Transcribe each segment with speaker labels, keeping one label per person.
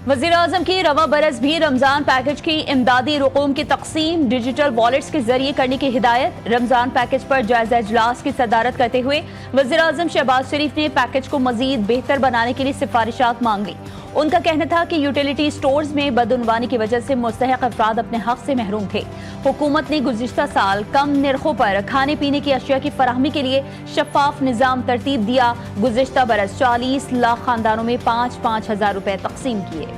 Speaker 1: वज़ीर-ए-आज़म की रवा बरस भी रमजान पैकेज की इमदादी रकूम की तकसीम डिजिटल वॉलेट्स के जरिए करने की हिदायत। रमजान पैकेज पर जायजा इजलास की सदारत करते हुए वज़ीर-ए-आज़म शहबाज शरीफ ने पैकेज को मजीद बेहतर बनाने के लिए सिफारिशात मांग ली। उनका कहना था कि यूटिलिटी स्टोर्स में बदउनवानी की वजह से मुस्तहक अफराद अपने हक से महरूम थे। हुकूमत ने गुज़िश्ता साल कम निर्खों पर खाने पीने की अशिया की फराहमी के लिए शफाफ निज़ाम तरतीब दिया। गुज़िश्ता बरस 40 लाख खानदानों में 5-5 हजार रुपए तकसीम किए।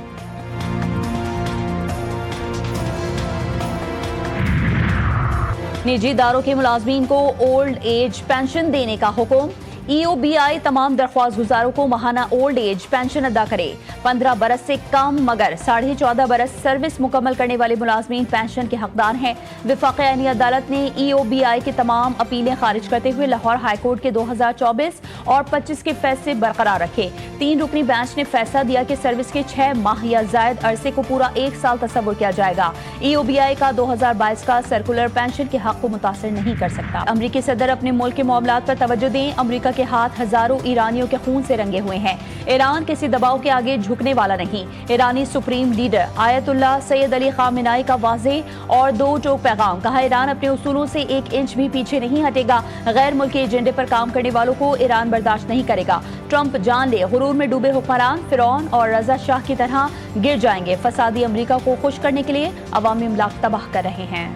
Speaker 1: निजी इदारों के मुलाजमीन को ओल्ड एज पेंशन देने का हुक्म। EOBI तमाम दरख्वास्त गुजारों को माहाना ओल्ड एज पेंशन अदा करे। 15 बरस से कम मगर 14.5 बरस सर्विस मुकम्मल करने वाले मुलाजमीन पेंशन के हकदार हैं। वफाकी आईनी अदालत ने EOBI की तमाम अपीलें खारिज करते हुए लाहौर हाई कोर्ट के 2024 और 25 के फैसले बरकरार रखे। 3 रुकनी बेंच ने फैसला दिया कि सर्विस के 6 माह या जायद अरसे को पूरा 1 साल तस्वुर किया जाएगा। EOBI का 2022 का सर्कुलर पेंशन के हक को मुतासर नहीं कर सकता। अमरीकी सदर अपने मुल्क के मामलात पर तवज्जो दें। अमरीका के हाथ हजारों ईरानियों के खून से रंगे हुए हैं। ईरान किसी दबाव के आगे झुकने वाला नहीं। ईरानी supreme leader Ayatollah Sayyid Ali Khamenei का वाज़ेह और दो टोक पैगाम। कहा, ईरान अपने उसूलों से 1 इंच भी पीछे नहीं हटेगा। गैर मुल्की एजेंडे पर काम करने वालों को ईरान बर्दाश्त नहीं करेगा। ट्रंप जान ले गुरूर में डूबे हुक्मरान फिरौन और रजा शाह की तरह गिर जाएंगे। फसादी अमरीका को खुश करने के लिए अवामी इमलाक तबाह कर रहे हैं।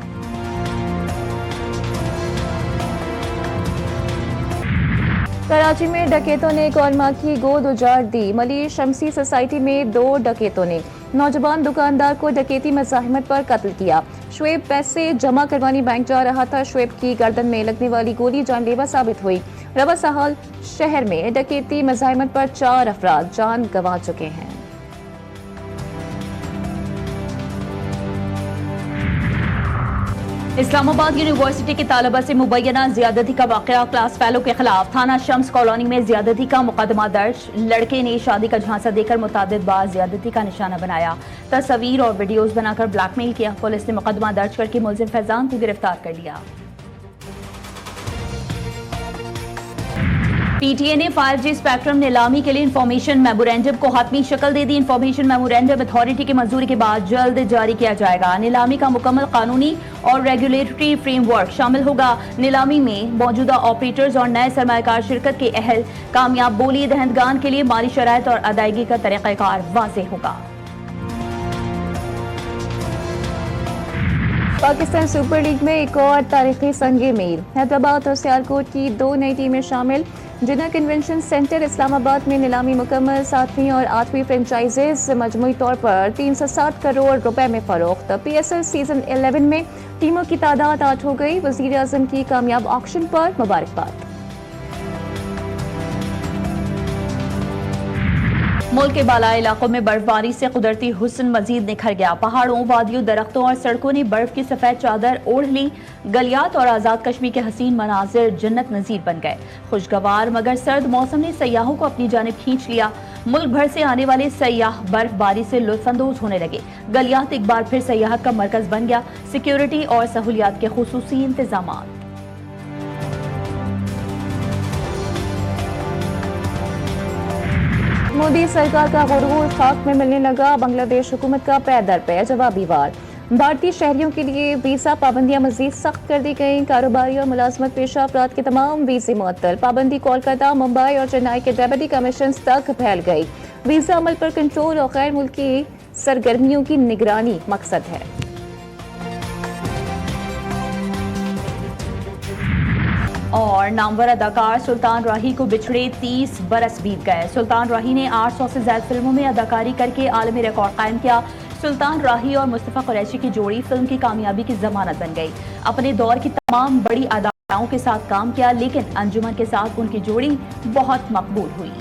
Speaker 2: कराची में डकैतों ने एक और मां की गोद उजाड़ दी। मलिर शमसी सोसाइटी में 2 डकैतों ने नौजवान दुकानदार को डकैती मज़ाहिमत पर कत्ल किया। शुएब पैसे जमा करवाने बैंक जा रहा था। शुएब की गर्दन में लगने वाली गोली जानलेवा साबित हुई। रवा साहल शहर में डकैती मज़ाहिमत पर 4 अफराद जान गंवा चुके हैं।
Speaker 1: इस्लामाबाद यूनिवर्सिटी के तालबा से मुबैना ज्यादती का वाकया। क्लास फेलो के खिलाफ थाना शम्स कॉलोनी में ज्यादती का मुकदमा दर्ज। लड़के ने शादी का झांसा देकर मुतादिद बार ज्यादती का निशाना बनाया। तस्वीर और वीडियोस बनाकर ब्लैकमेल किया। पुलिस ने मुकदमा दर्ज करके मुलजिम फैजान को गिरफ्तार कर लिया। PTA ने 5G स्पेक्ट्रम नीलामी के लिए इंफॉर्मेशन मेमोरेंडम को हतमी शक्ल दे दी। इंफॉर्मेशन मेमोरेंडम अथॉरिटी की मंजूरी के बाद जल्द जारी किया जाएगा। नीलामी का मुकम्मल कानूनी और रेगुलेटरी फ्रेमवर्क शामिल होगा। नीलामी में मौजूदा ऑपरेटर्स और नए सरमायाकार शिरकत के अहल कामयाब बोली दहंदगान के लिए माली शराइत और अदायगी का तरीक़ाकार वाज़ेह होगा।
Speaker 2: पाकिस्तान सुपर लीग में एक और तारीखी संगे मील। हैदराबाद और सियालकोट की 2 नई टीमें शामिल। जिना कन्वेंशन सेंटर इस्लामाबाद में नीलामी मुकम्मल। 7वीं और 8वीं फ्रेंचाइजीज मजमूई तौर पर 360 करोड़ रुपए में फरोख्त। PSL सीजन 11 में टीमों की तादाद 8 हो गई। वज़ीर-ए-आज़म की कामयाब ऑक्शन पर मुबारकबाद।
Speaker 1: मुल्क के बालाई इलाकों में बर्फबारी से कुदरती हुस्न मजीद निखर गया। पहाड़ों, वादियों, दरख्तों और सड़कों ने बर्फ की सफेद चादर ओढ़ ली। गलियात और आजाद कश्मीर के हसीन मनाजिर जन्नत नजीर बन गए। खुशगवार मगर सर्द मौसम ने सयाहों को अपनी जानिब खींच लिया। मुल्क भर से आने वाले सयाह बर्फबारी से लुत्फानंदोज होने लगे। गलियात एक बार फिर सयाहत का मरकज बन गया। सिक्योरिटी और सहूलियात के खुसूसी इंतजाम।
Speaker 2: मोदी सरकार का गुरूर खाक में मिलने लगा। बांग्लादेश हुकूमत का पैर दर पैर जवाबी वार। भारतीय शहरियों के लिए वीजा पाबंदियां मजीद सख्त कर दी गई। कारोबारी और मुलाजमत पेशा अफराद के तमाम वीजे मुअत्तल। पाबंदी कोलकाता, मुंबई और चेन्नई के डेप्यूटी कमीशन तक फैल गई। वीजा अमल पर कंट्रोल और गैर मुल्की सरगर्मियों की निगरानी मकसद है।
Speaker 1: और नामवर अदाकार सुल्तान राही को बिछड़े 30 बरस बीत गए। सुल्तान राही ने 800 से ज्यादा फिल्मों में अदाकारी करके आलमी रिकॉर्ड कायम किया। सुल्तान राही और मुस्तफा कुरैशी की जोड़ी फिल्म की कामयाबी की जमानत बन गई। अपने दौर की तमाम बड़ी अदाकाराओं के साथ काम किया, लेकिन अंजुमन के साथ उनकी जोड़ी बहुत मकबूल हुई।